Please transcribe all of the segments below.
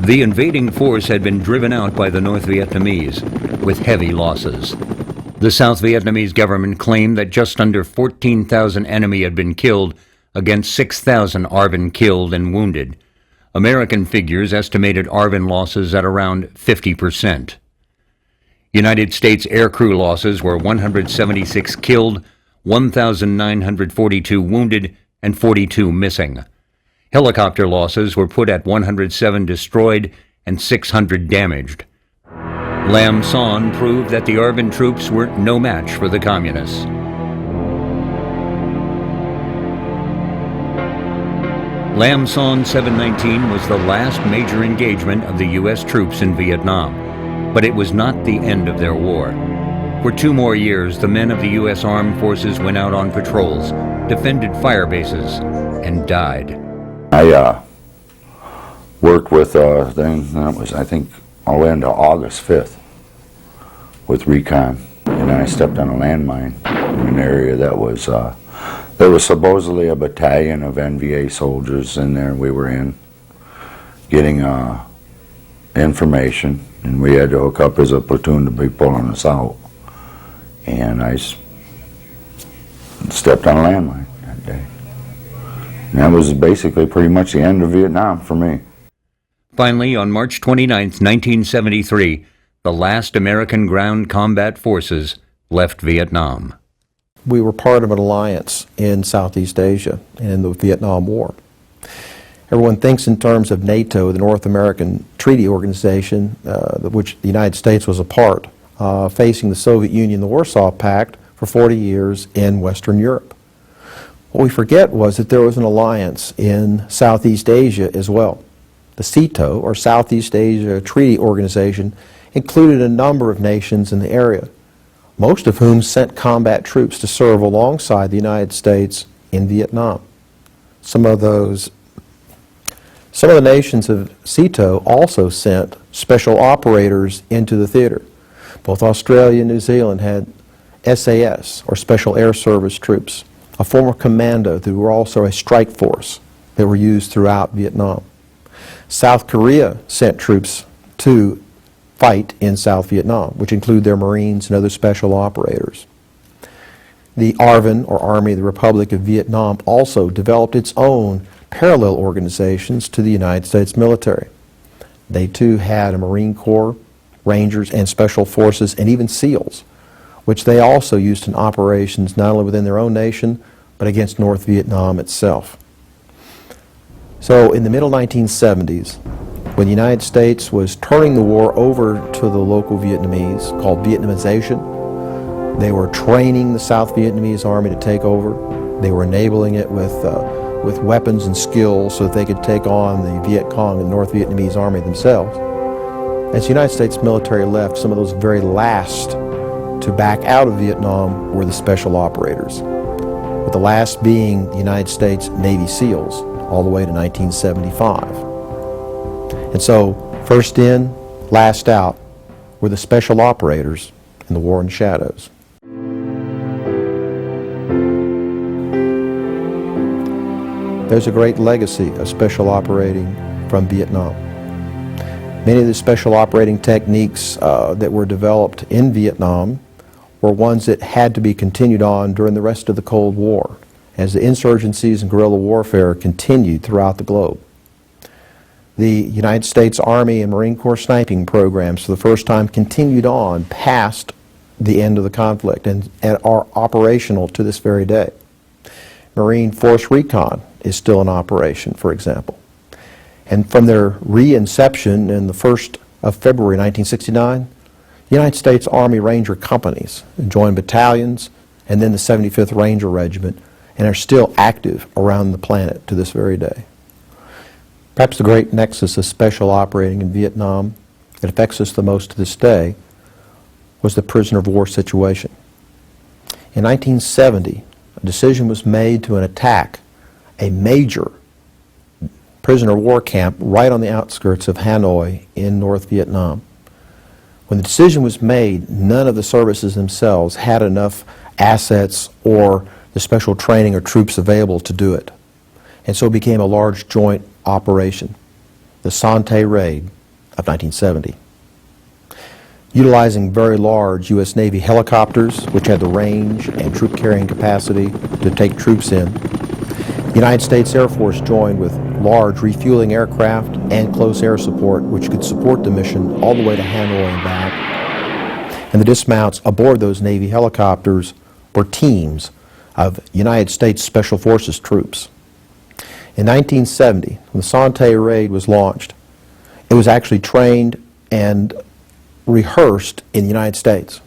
The invading force had been driven out by the North Vietnamese with heavy losses. The South Vietnamese government claimed that just under 14,000 enemy had been killed against 6,000 ARVN killed and wounded. American figures estimated ARVN losses at around 50%. United States aircrew losses were 176 killed, 1,942 wounded, and 42 missing. Helicopter losses were put at 107 destroyed and 600 damaged. Lam Son proved that the ARVN troops were no match for the Communists. Lam Son 719 was the last major engagement of the U.S. troops in Vietnam, but it was not the end of their war. For 2 more years, the men of the U.S. Armed Forces went out on patrols, defended fire bases, and died. I worked with, then that was, I think, all the way into August 5th with recon, and I stepped on a landmine in an area that was, there was supposedly a battalion of NVA soldiers in there. We were in getting information, and we had to hook up as a platoon to be pulling us out. And I stepped on a landmine that day. And that was basically pretty much the end of Vietnam for me. Finally, on March 29, 1973, the last American ground combat forces left Vietnam. We were part of an alliance in Southeast Asia and in the Vietnam War. Everyone thinks in terms of NATO, the North American Treaty Organization, which the United States was a part, facing the Soviet Union, the Warsaw Pact, for 40 years in Western Europe. What we forget was that there was an alliance in Southeast Asia as well. The SEATO, or Southeast Asia Treaty Organization, included a number of nations in the area, most of whom sent combat troops to serve alongside the United States in Vietnam. Some of the nations of SEATO also sent special operators into the theater. Both Australia and New Zealand had SAS, or Special Air Service troops, a form of commando that were also a strike force that were used throughout Vietnam. South Korea sent troops to fight in South Vietnam, which include their Marines and other special operators. The ARVN, or Army of the Republic of Vietnam, also developed its own parallel organizations to the United States military. They too had a Marine Corps, Rangers, and Special Forces, and even SEALs, which they also used in operations not only within their own nation, but against North Vietnam itself. So in the middle 1970s, when the United States was turning the war over to the local Vietnamese, called Vietnamization, they were training the South Vietnamese army to take over. They were enabling it with weapons and skills so that they could take on the Viet Cong and North Vietnamese army themselves. As the United States military left, some of those very last to back out of Vietnam were the special operators, with the last being the United States Navy SEALs all the way to 1975. And so, first in, last out were the special operators in the war in shadows. There's a great legacy of special operating from Vietnam. Many of the special operating techniques that were developed in Vietnam were ones that had to be continued on during the rest of the Cold War, as the insurgencies and guerrilla warfare continued throughout the globe. The United States Army and Marine Corps sniping programs for the first time continued on past the end of the conflict and are operational to this very day. Marine Force Recon is still in operation, for example. And from their re-inception in the 1st of February 1969, the United States Army Ranger companies joined battalions and then the 75th Ranger Regiment and are still active around the planet to this very day. Perhaps the great nexus of special operating in Vietnam that affects us the most to this day was the prisoner of war situation. In 1970, a decision was made to attack a major prisoner of war camp right on the outskirts of Hanoi in North Vietnam. When the decision was made, none of the services themselves had enough assets or the special training or troops available to do it. And so it became a large joint operation. The Sante Raid of 1970. Utilizing very large U.S. Navy helicopters, which had the range and troop carrying capacity to take troops in, the United States Air Force joined with large refueling aircraft and close air support, which could support the mission all the way to Hanoi and back. And the dismounts aboard those Navy helicopters were teams of United States Special Forces troops. In 1970, when the Sante raid was launched, it was actually trained and rehearsed in the United States.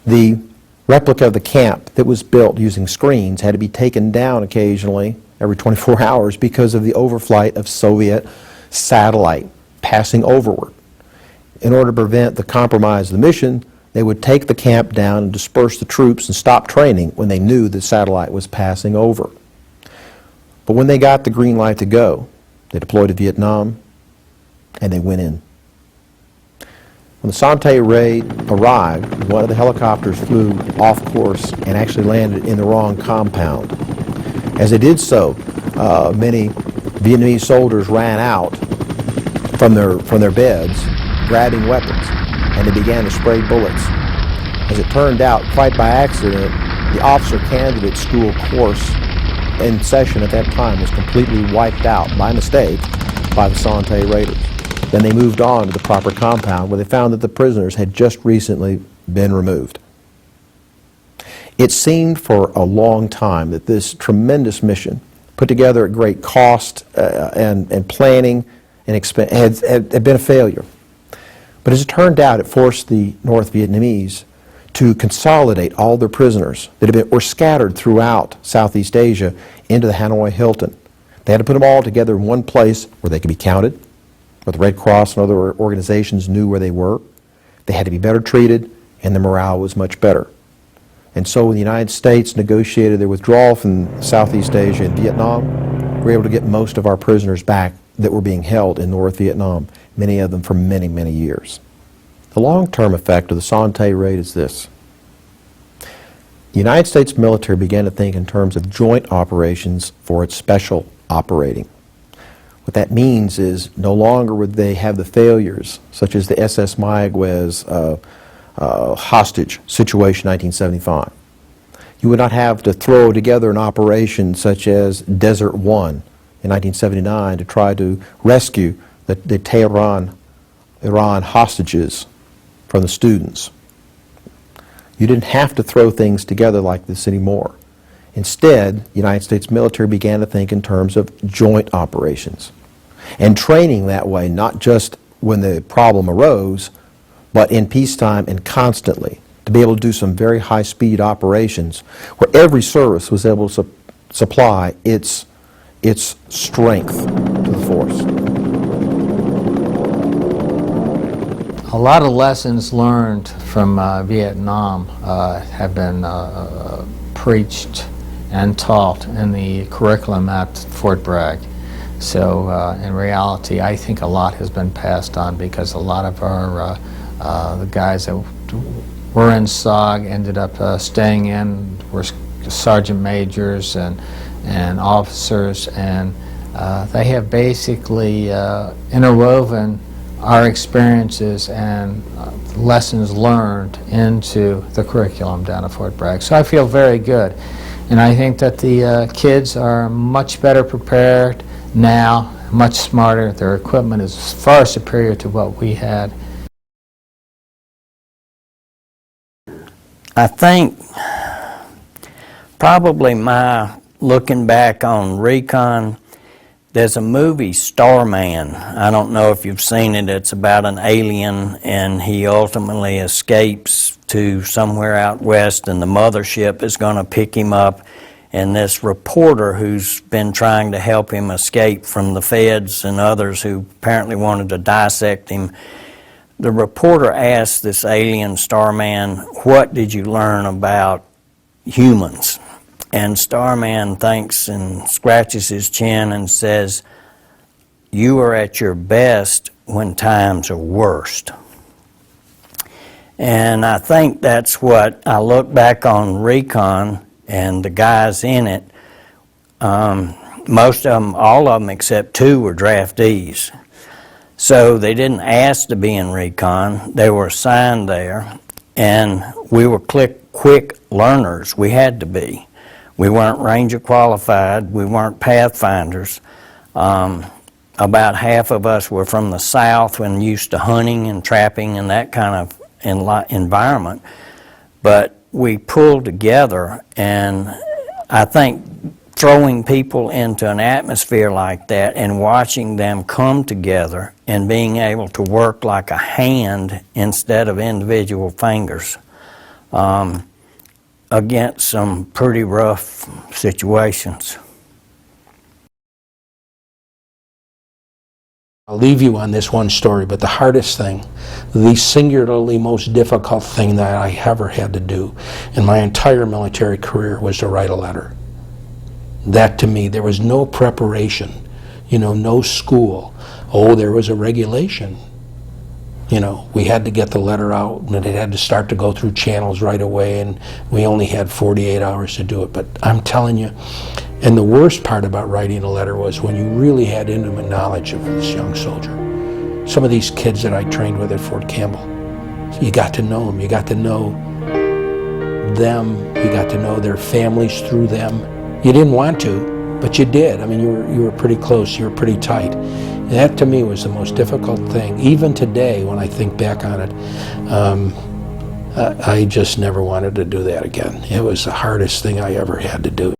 The replica of the camp that was built using screens had to be taken down occasionally every 24 hours because of the overflight of Soviet satellite passing overward. In order to prevent the compromise of the mission, they would take the camp down and disperse the troops and stop training when they knew the satellite was passing over. But when they got the green light to go, they deployed to Vietnam and they went in. When the Sante raid arrived, one of the helicopters flew off course and actually landed in the wrong compound. As they did so, many Vietnamese soldiers ran out from their beds, grabbing weapons, and they began to spray bullets. As it turned out, quite by accident, the officer candidate school course in session at that time was completely wiped out by mistake by the Sante raiders. Then they moved on to the proper compound where they found that the prisoners had just recently been removed. It seemed for a long time that this tremendous mission, put together at great cost and planning and expense, had been a failure. But as it turned out, it forced the North Vietnamese to consolidate all their prisoners that were scattered throughout Southeast Asia into the Hanoi Hilton. They had to put them all together in one place where they could be counted, where the Red Cross and other organizations knew where they were. They had to be better treated, and the morale was much better. And so when the United States negotiated their withdrawal from Southeast Asia and Vietnam, we were able to get most of our prisoners back that were being held in North Vietnam, many of them for many, many years. The long-term effect of the Sante raid is this. The United States military began to think in terms of joint operations for its special operating. What that means is no longer would they have the failures, such as the SS Mayaguez hostage situation in 1975. You would not have to throw together an operation such as Desert One in 1979 to try to rescue the Tehran, Iran hostages from the students. You didn't have to throw things together like this anymore. Instead, the United States military began to think in terms of joint operations and training that way, not just when the problem arose, but in peacetime and constantly, to be able to do some very high-speed operations where every service was able to supply its strength to the force. A lot of lessons learned from Vietnam have been preached and taught in the curriculum at Fort Bragg. So in reality, I think a lot has been passed on because a lot of our the guys that were in SOG ended up staying in, were sergeant majors and officers, and they have basically interwoven our experiences and lessons learned into the curriculum down at Fort Bragg. So I feel very good. And I think that the kids are much better prepared now, much smarter. Their equipment is far superior to what we had. I think probably my looking back on recon, there's a movie, Starman. I don't know if you've seen it. It's about an alien, and he ultimately escapes to somewhere out west, and the mothership is going to pick him up. And this reporter who's been trying to help him escape from the feds and others who apparently wanted to dissect him, the reporter asked this alien Starman, "What did you learn about humans?" And Starman thinks and scratches his chin and says, "You are at your best when times are worst." And I think that's what I look back on recon and the guys in it. Most of them, all of them except two were draftees. So they didn't ask to be in recon. They were assigned there, and we were quick learners. We had to be. We weren't Ranger qualified. We weren't Pathfinders. About half of us were from the South and used to hunting and trapping and that kind of environment. But we pulled together, and I think throwing people into an atmosphere like that and watching them come together and being able to work like a hand instead of individual fingers against some pretty rough situations. I'll leave you on this one story, but the hardest thing, the singularly most difficult thing that I ever had to do in my entire military career was to write a letter. That to me, there was no preparation, no school. Oh, there was a regulation. We had to get the letter out, and it had to start to go through channels right away, and we only had 48 hours to do it. But I'm telling you, and the worst part about writing a letter was when you really had intimate knowledge of this young soldier. Some of these kids that I trained with at Fort Campbell, you got to know them, you got to know them, you got to know their families through them. You didn't want to, but you did. I mean, you were pretty close, you were pretty tight. And that to me was the most difficult thing. Even today, when I think back on it, I just never wanted to do that again. It was the hardest thing I ever had to do.